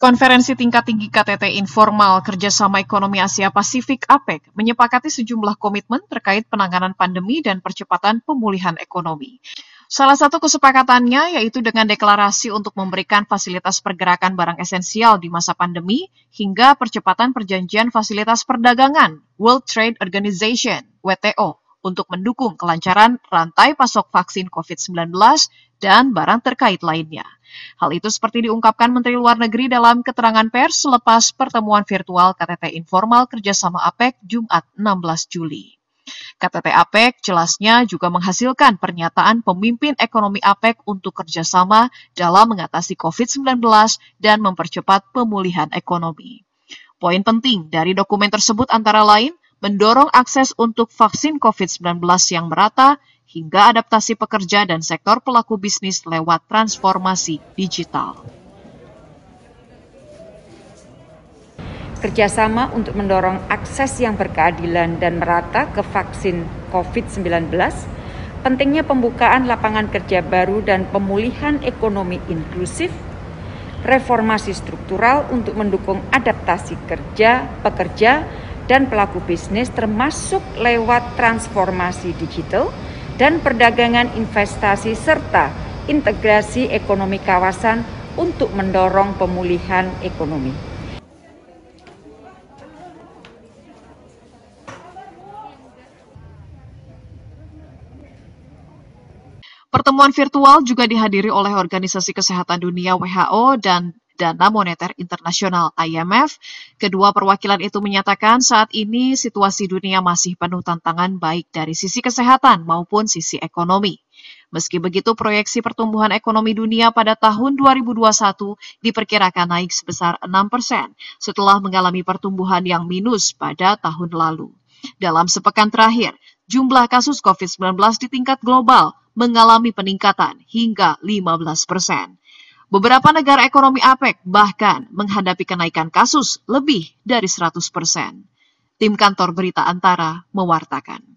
Konferensi tingkat tinggi KTT Informal Kerjasama Ekonomi Asia Pasifik (APEC) menyepakati sejumlah komitmen terkait penanganan pandemi dan percepatan pemulihan ekonomi. Salah satu kesepakatannya yaitu dengan deklarasi untuk memberikan fasilitas pergerakan barang esensial di masa pandemi hingga percepatan perjanjian fasilitas perdagangan World Trade Organization (WTO) untuk mendukung kelancaran rantai pasok vaksin COVID-19 dan barang terkait lainnya. Hal itu seperti diungkapkan Menteri Luar Negeri dalam keterangan pers selepas pertemuan virtual KTT Informal Kerjasama APEC Jumat 16 Juli. KTT APEC jelasnya juga menghasilkan pernyataan pemimpin ekonomi APEC untuk kerjasama dalam mengatasi COVID-19 dan mempercepat pemulihan ekonomi. Poin penting dari dokumen tersebut antara lain mendorong akses untuk vaksin COVID-19 yang merata hingga adaptasi pekerja dan sektor pelaku bisnis lewat transformasi digital. Kerjasama untuk mendorong akses yang berkeadilan dan merata ke vaksin COVID-19, pentingnya pembukaan lapangan kerja baru dan pemulihan ekonomi inklusif, reformasi struktural untuk mendukung adaptasi pekerja, dan pelaku bisnis termasuk lewat transformasi digital dan perdagangan investasi serta integrasi ekonomi kawasan untuk mendorong pemulihan ekonomi. Pertemuan virtual juga dihadiri oleh Organisasi Kesehatan Dunia WHO dan Dana Moneter Internasional IMF. Kedua perwakilan itu menyatakan saat ini situasi dunia masih penuh tantangan baik dari sisi kesehatan maupun sisi ekonomi. Meski begitu, proyeksi pertumbuhan ekonomi dunia pada tahun 2021 diperkirakan naik sebesar 6% setelah mengalami pertumbuhan yang minus pada tahun lalu. Dalam sepekan terakhir, jumlah kasus COVID-19 di tingkat global mengalami peningkatan hingga 15%. Beberapa negara ekonomi APEC bahkan menghadapi kenaikan kasus lebih dari 100%. Tim Kantor Berita Antara mewartakan.